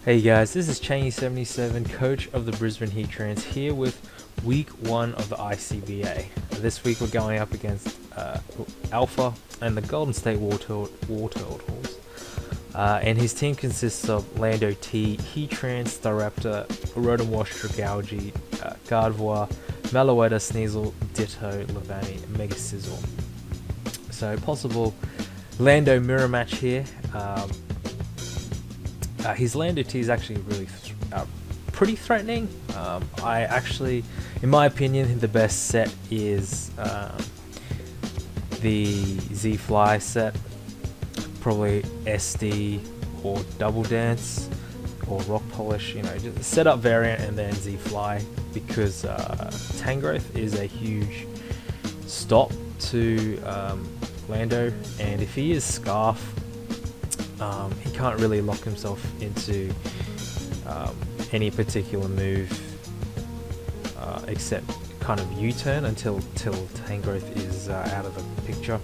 Hey guys, this is Cheney77, coach of the Brisbane Heat Trans, here with week 1 of the ICBA. This week we're going up against Alpha and the Golden State Wartortles. And his team consists of Lando T, Heat Trans, Staraptor, Rotom Wash, Dragalge, Gardevoir, Malouetta, Sneasel, Ditto, Levani, and Mega Sizzle. So possible Lando mirror match here. His Lando T is actually really pretty threatening. I actually, in my opinion, the best set is the Z-Fly set. Probably SD or Double Dance or Rock Polish, just setup variant and then Z-Fly, because Tangrowth is a huge stop to Lando, and if he is Scarf, he can't really lock himself into any particular move except kind of U-turn until Tangrowth is out of the picture.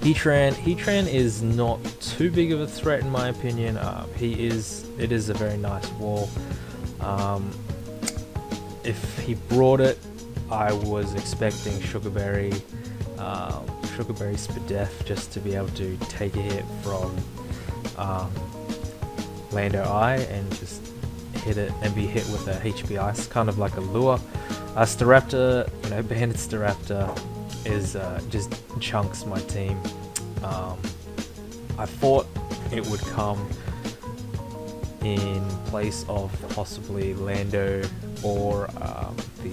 Heatran is not too big of a threat in my opinion. It is a very nice wall. If he brought it, I was expecting Sugarberry Spadef just to be able to take a hit from Lando I and just hit it and be hit with a HBI. It's kind of like a lure. Staraptor, Banded Staraptor is just chunks my team. I thought it would come in place of possibly Lando or the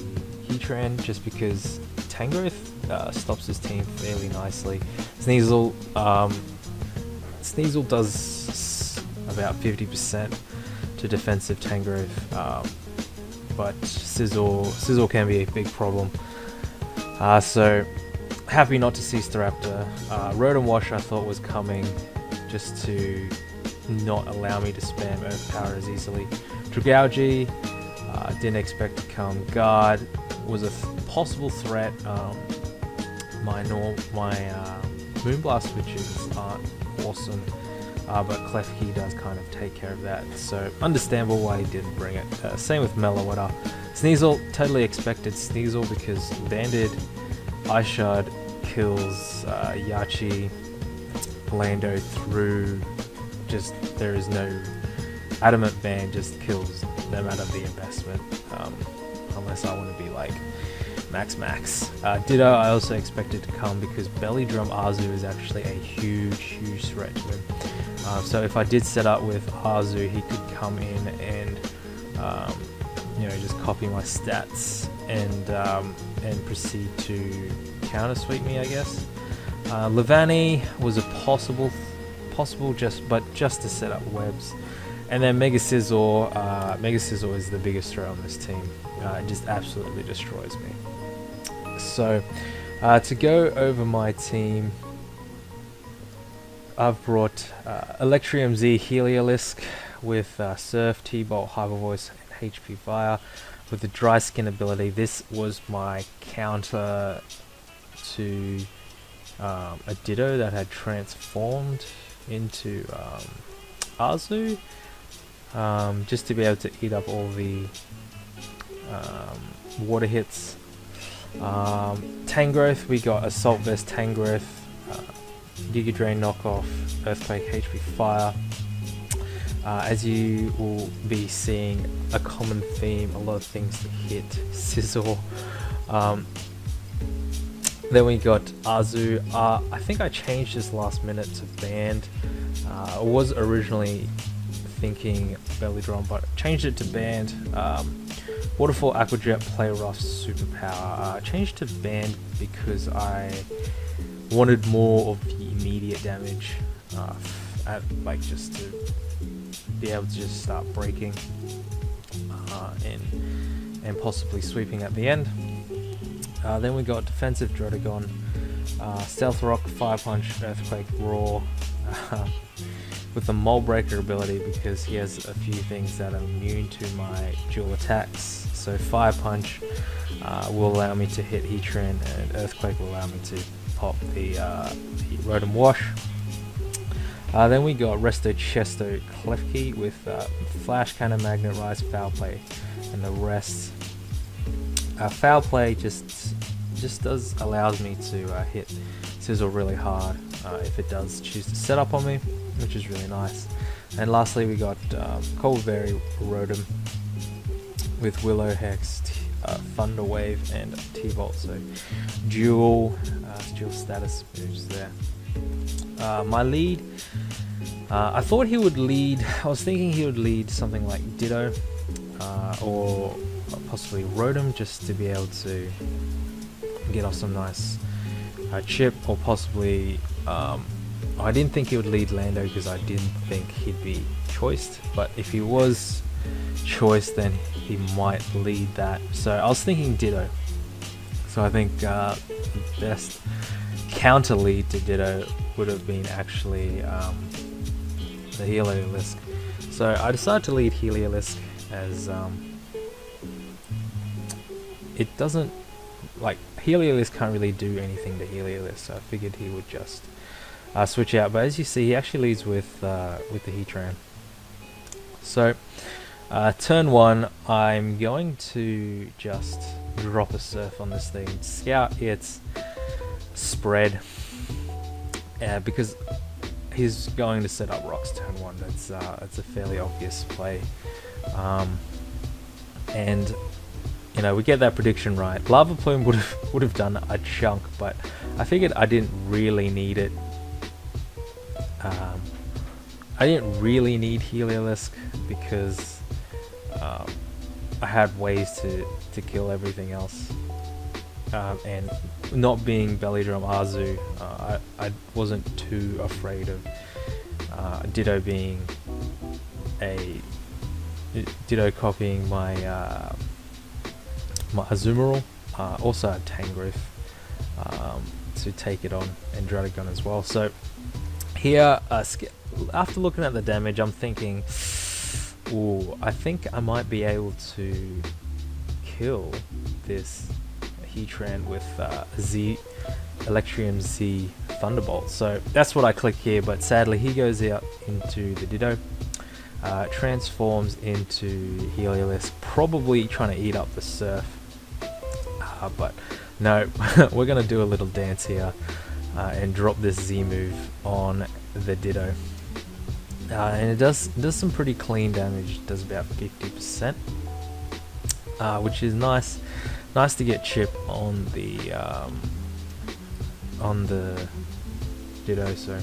Heatran, just because Tangrowth stops his team fairly nicely. Sneasel does about 50% to defensive Tangrowth, but Sizzle can be a big problem. So happy not to see Staraptor. Rotom Wash I thought was coming just to not allow me to spam Earth Power as easily. Dragalge, didn't expect to come. Guard was a possible threat. My Moonblast switches aren't awesome, but Klefki does kind of take care of that, so understandable why he didn't bring it. Same with Malouetta. Sneasel, totally expected Sneasel because Banded Ishard kills Yachi, Lando through, just there is no Adamant Band, just kills no matter the investment, unless I want to be like Max. Ditto I also expected to come because Belly Drum Arzu is actually a huge threat to him. So if I did set up with Arzu, he could come in and just copy my stats and proceed to counter sweep me, I guess. Levani was a possible just to set up webs. And then Mega Sizzle is the biggest threat on this team. It just absolutely destroys me. So to go over my team, I've brought Electrium Z Heliolisk with Surf, T-Bolt, Hyper Voice, and HP Fire with the Dry Skin ability. This was my counter to a Ditto that had transformed into Arzu, just to be able to eat up all the water hits. Tangrowth, we got Assault Vest Tangrowth, Giga Drain knockoff, Earthquake, HP Fire. As you will be seeing, a common theme, a lot of things to hit Sizzle. Then we got Arzu. I think I changed this last minute to Band. I was originally thinking Belly Drum, but changed it to Band. Waterfall, Aquajet, Play Rough, Superpower. Changed to Band because I wanted more of the immediate damage, just to be able to just start breaking and possibly sweeping at the end. Then we got Defensive Drotagon, Stealth Rock, Fire Punch, Earthquake, Roar, with the Mold Breaker ability because he has a few things that are immune to my dual attacks. So Fire Punch will allow me to hit Heatran, and Earthquake will allow me to pop the Rotom Wash. Then we got Resto Chesto Klefki with Flash Cannon, Magnet Rise, Foul Play, and the rest. Foul Play just allows me to hit Sizzle really hard if it does choose to set up on me, which is really nice. And lastly, we got Coldberry Rotom with Willow Hex, Thunder Wave, and T-Volt. So dual status moves there. My lead, I thought he would lead. I was thinking he would lead something like Ditto or possibly Rotom, just to be able to get off some nice chip, or possibly I didn't think he would lead Lando because I didn't think he'd be choiced, but if he was choiced then he might lead that. So I was thinking Ditto. So I think the best counter lead to Ditto would have been actually the Heliolisk. So I decided to lead Heliolisk as it doesn't, like, Heliolisk can't really do anything to Heliolisk, so I figured he would just switch out. But as you see, he actually leads with the Heatran. So turn 1, I'm going to just drop a Surf on this thing, scout its spread, because he's going to set up Rocks turn 1. That's a fairly obvious play, and you know, we get that prediction right. Lava Plume would have done a chunk, but I figured I didn't really need it. I didn't really need Heliolisk because I had ways to kill everything else, and not being Belly Drum Azu, I wasn't too afraid of Ditto being Ditto copying my Azumarill. Also had Tangrowth to take it on, and Druddigon as well. So here, after looking at the damage, I'm thinking, ooh, I think I might be able to kill this Heatran with Electrium Z Thunderbolt. So that's what I click here, but sadly he goes out into the Ditto, transforms into Heliolisk, probably trying to eat up the Surf. But no, we're going to do a little dance here and drop this Z move on the Ditto. And it does some pretty clean damage. It does about 50%, which is nice. Nice to get chip on the Ditto. So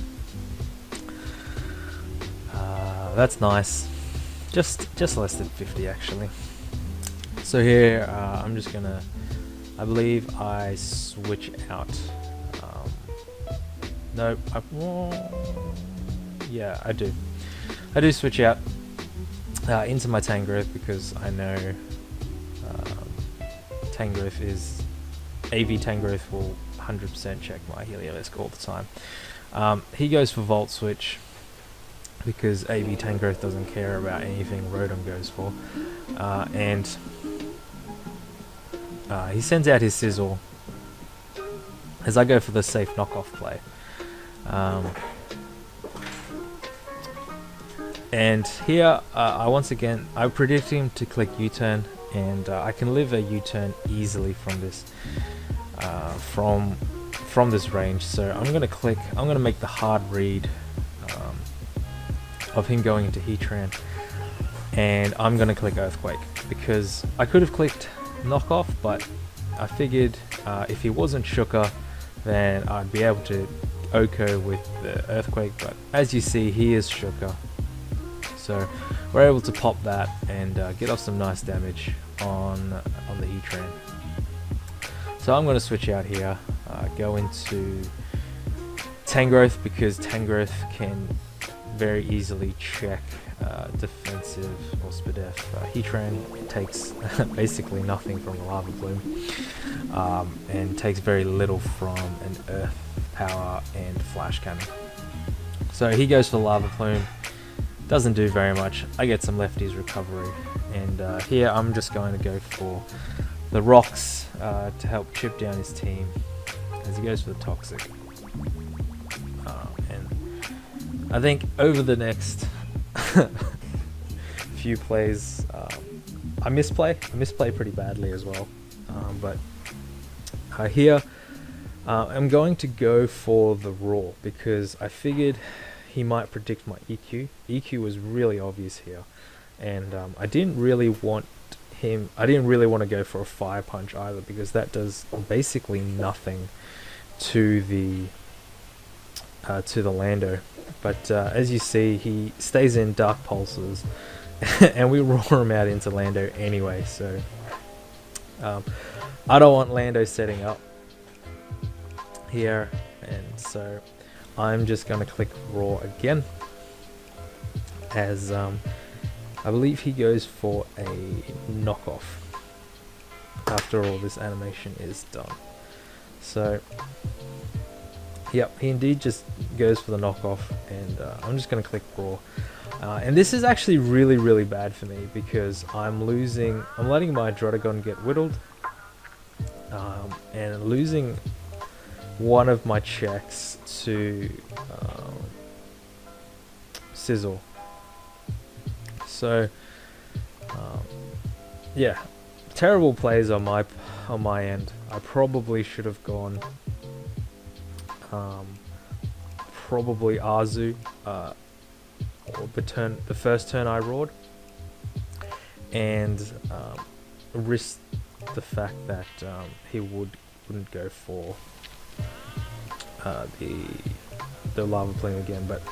that's nice. Just less than 50 actually. So here I'm just gonna, I believe I switch out. No, yeah, I do. I do switch out into my Tangrowth because I know Tangrowth is AV Tangrowth will 100% check my Heliolisk all the time. He goes for Volt Switch because AV Tangrowth doesn't care about anything Rotom goes for, and he sends out his Sizzle as I go for the safe knockoff play. And here, I predict him to click U-turn, and I can live a U-turn easily from this, from this range. So I'm gonna make the hard read of him going into Heatran, and I'm gonna click Earthquake because I could have clicked knockoff, but I figured if he wasn't Shooker, then I'd be able to Oko with the Earthquake. But as you see, he is Shooker. So we're able to pop that and get off some nice damage on the Heatran. So I'm going to switch out here, go into Tangrowth because Tangrowth can very easily check defensive or Spadef. Heatran takes basically nothing from the Lava Plume, and takes very little from an Earth Power and Flash Cannon. So he goes for Lava Plume. Doesn't do very much. I get some lefties recovery, and here I'm just going to go for the Rocks to help chip down his team as he goes for the Toxic. And I think over the next few plays, I misplay pretty badly as well. But here, I'm going to go for the raw because I figured he might predict my EQ. EQ was really obvious here, and I didn't really want to go for a fire punch either because that does basically nothing to the Lando. But as you see, he stays in Dark Pulses, and we roar him out into Lando anyway. So I don't want Lando setting up here, and so I'm just going to click raw again, as I believe he goes for a knockoff after all this animation is done. So yep, he indeed just goes for the knockoff, and I'm just going to click raw. And this is actually really bad for me because I'm letting my Drotagon get whittled, and losing one of my checks to Sizzle. So yeah, terrible plays on my end. I probably should have gone probably Azu, or the first turn I roared, and risked the fact that he wouldn't go for the lava plume again. But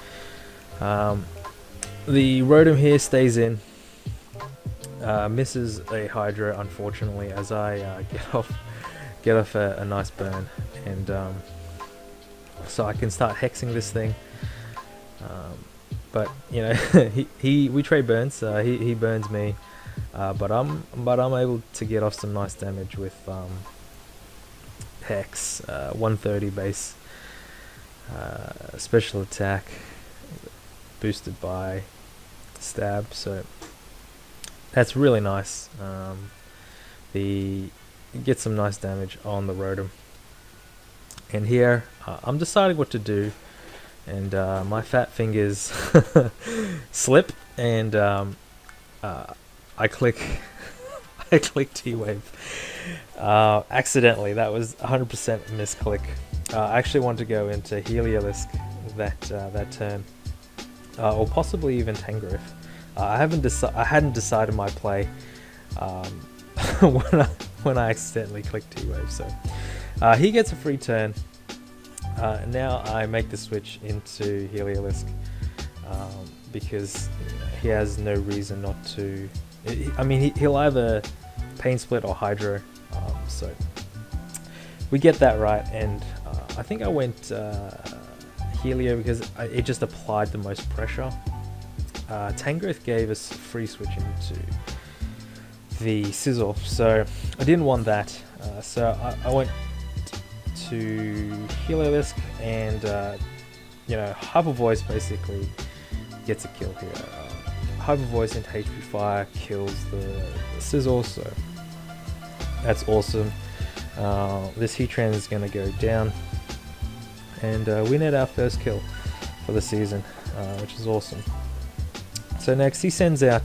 the Rotom here stays in, misses a Hydra unfortunately, as I get off a nice burn, and so I can start hexing this thing. But you know, we trade burns. He burns me, but I'm able to get off some nice damage with hex, 130 base, special attack, boosted by stab. So that's really nice. Get some nice damage on the Rotom. And here, I'm deciding what to do, and my fat fingers slip, and I click T-Wave accidentally. That was 100% misclick. I actually want to go into Heliolisk that turn, or possibly even Tangrowth. I hadn't decided my play when I accidentally clicked T-Wave. So he gets a free turn. Now I make the switch into Heliolisk because he has no reason not to. I mean, he'll either Pain Split or Hydro. So we get that right, and I think I went Helio because it just applied the most pressure. Tangrowth gave us free switch into the Sizzle, so I didn't want that. So I went to Heliolisk, and Hyper Voice basically gets a kill here. Hyper Voice into HP Fire kills the Sizzle, so that's awesome. This Heatran is going to go down, and we net our first kill for the season, which is awesome. So next he sends out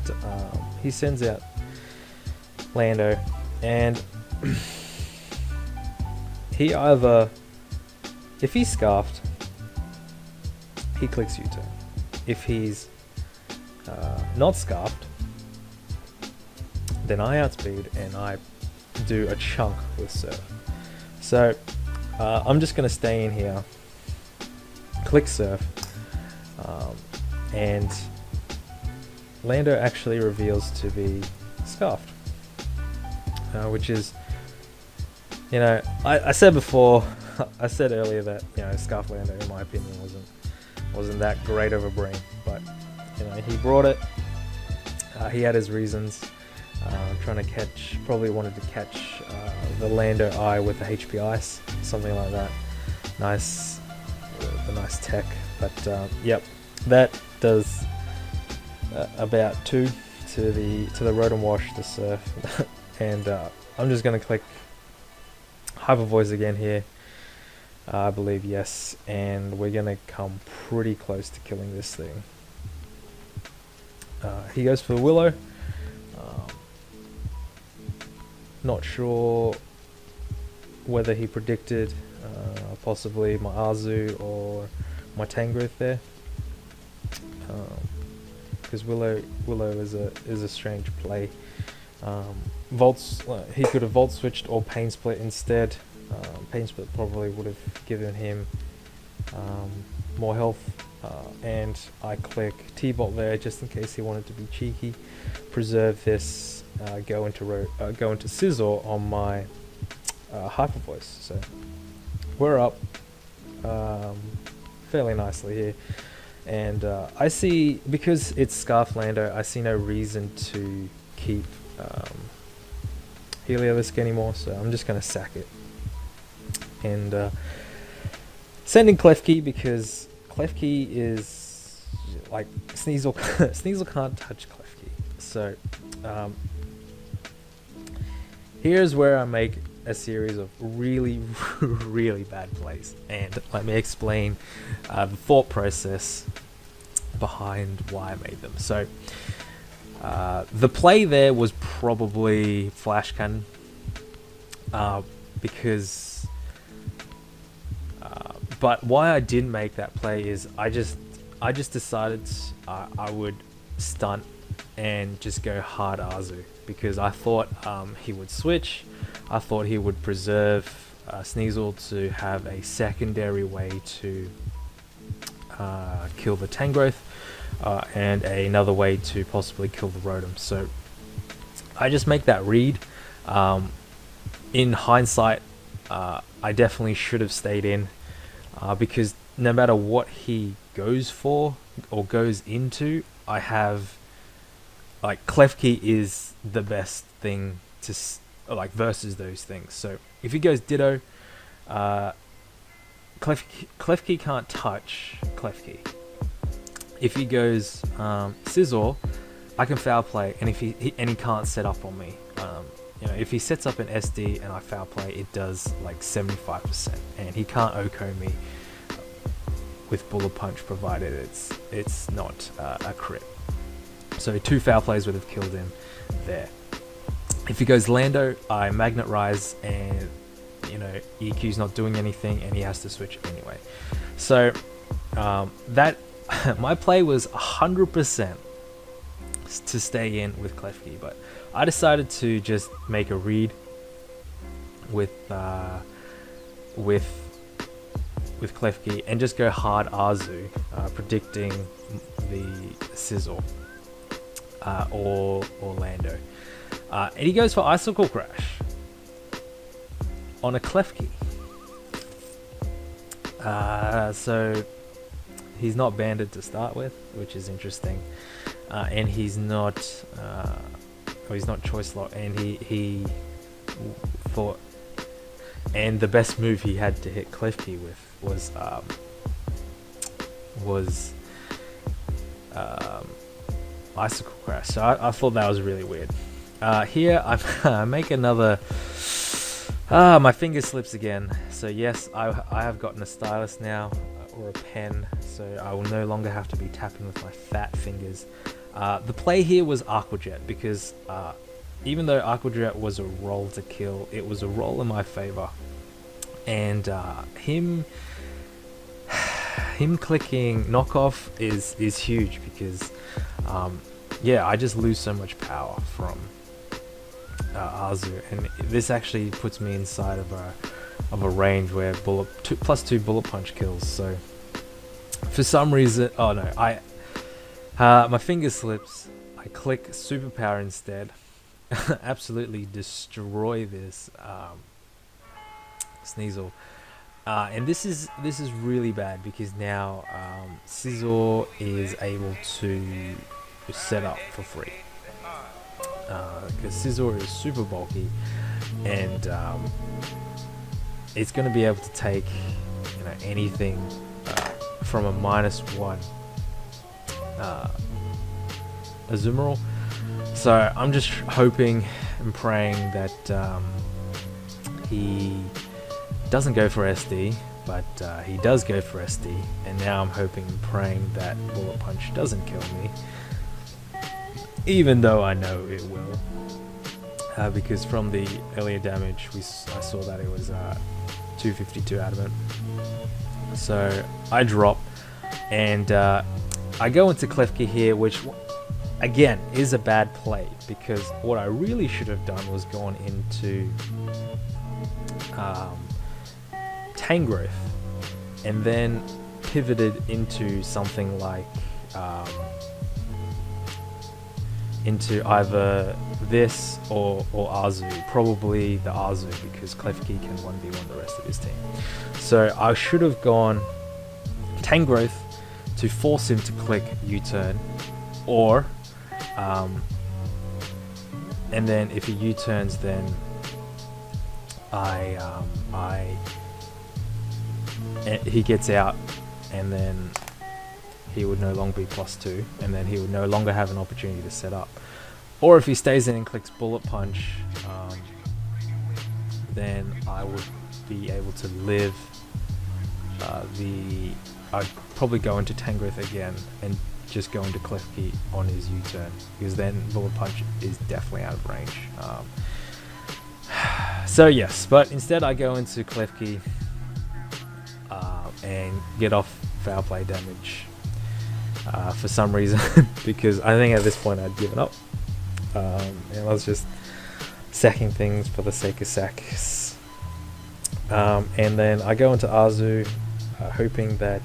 Lando, and he either, if he's scarfed, he clicks U-turn. If he's not scarfed, then I outspeed and I do a chunk with Surf. So I'm just going to stay in here, click Surf, and Lando actually reveals to be scarfed, which is, I said before, I said earlier that Scarf Lando, in my opinion, wasn't that great of a brain, but he brought it. He had his reasons. Trying to probably wanted to catch the Lando Eye with the HP Ice, something like that. Nice, the nice tech. But yep, that does about 2 to the Rotom Wash, the Surf, and I'm just gonna click Hyper Voice again here, I believe, yes, and we're gonna come pretty close to killing this thing. He goes for Willow. Um, Not sure whether he predicted possibly my Azu or my Tangrowth there, because Willow is a strange play. He could have Volt switched or Pain Split instead. Pain Split probably would have given him more health, and I click T-Bolt there just in case he wanted to be cheeky. Preserve this, go into Scizor on my Hyper Voice. So we're up fairly nicely here, and I see, because it's Scarf Lando, I see no reason to keep Heliolisk anymore, so I'm just gonna sack it and sending Klefki, because Klefki is like Sneasel. Sneasel can't touch Klefki. So here's where I make a series of really, really bad plays, and let me explain the thought process behind why I made them. So the play there was probably Flash Cannon, because but why I didn't make that play is I just decided I would stunt and just go hard Azu, because I thought he would switch. I thought he would preserve Sneasel to have a secondary way to kill the Tangrowth, and another way to possibly kill the Rotom. So I just make that read. In hindsight, I definitely should have stayed in, because no matter what he goes for or goes into, I have, like, Klefki is the best thing to versus those things. So if he goes Ditto, Klefki can't touch Klefki. If he goes Scizor, I can foul play, and if he can't set up on me. If he sets up an SD and I foul play, it does like 75%, and he can't OHKO me with Bullet Punch, provided it's not a crit. So 2 foul plays would have killed him there. If he goes Lando, I Magnet Rise, and EQ's not doing anything, and he has to switch anyway. So that my play was 100% to stay in with Klefki, but I decided to just make a read with Klefki and just go hard Azu, predicting the Scizor or Lando. And he goes for Icicle Crash on a Klefki. So he's not banded to start with, which is interesting, and he's not choice lock, and he thought, and the best move he had to hit Klefki with was Icicle Crash. So I thought that was really weird. Here I make another. My finger slips again. So yes, I have gotten a stylus now, or a pen, so I will no longer have to be tapping with my fat fingers. The play here was Aqua Jet, because even though Aqua Jet was a roll to kill, it was a roll in my favor, and him clicking knockoff is huge, because I just lose so much power from Azu, and this actually puts me inside of a range where +2 bullet punch kills. So for some reason, my finger slips. I click Superpower instead. Absolutely destroy this Sneasel, and this is really bad, because now Scizor is able to set up for free, because Scizor is super bulky, and it's going to be able to take anything from a -1 Azumarill. So I'm just hoping and praying that he doesn't go for SD, but he does go for SD, and now I'm hoping and praying that Bullet Punch doesn't kill me, even though I know it will, because from the earlier damage I saw that it was 252 adamant. So I drop, and I go into Klefki here, which again is a bad play, because what I really should have done was gone into Tangrowth and then pivoted into something like into either this or Arzu, probably the Arzu, because Klefki can 1v1 the rest of his team. So I should have gone Tangrowth to force him to click U-turn, or and then if he U-turns, then he gets out, and then he would no longer be +2, and then he would no longer have an opportunity to set up. Or if he stays in and clicks Bullet Punch, then I would be able to live I'd probably go into Tangrowth again and just go into Klefki on his U-turn, because then Bullet Punch is definitely out of range. So yes, but instead I go into Klefki and get off foul play damage for some reason, because I think at this point I'd given up, and I was just sacking things for the sake of sacks. And then I go into Arzu, hoping that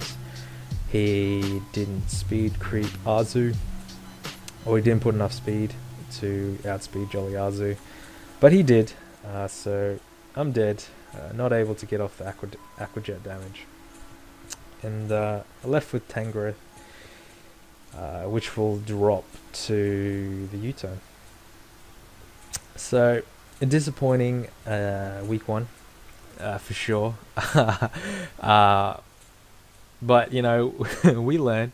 he didn't speed creep Arzu, or he didn't put enough speed to outspeed Jolly Arzu, but he did. So I'm dead, not able to get off the Aquajet damage, and left with Tangrowth, which will drop to the U-turn. So a disappointing week one, for sure. But you know, we learn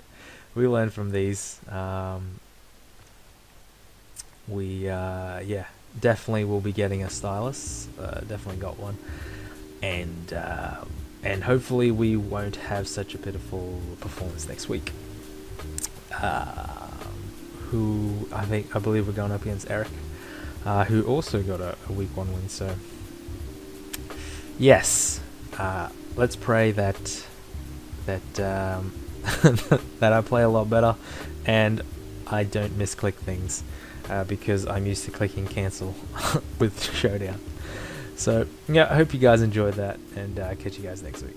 from these. Yeah, definitely will be getting a stylus. Definitely got one, and hopefully we won't have such a pitiful performance next week. Who I believe we're going up against Eric, who also got a week one win. So yes, let's pray that that I play a lot better and I don't misclick things, because I'm used to clicking cancel with Showdown. So yeah, I hope you guys enjoyed that, and catch you guys next week.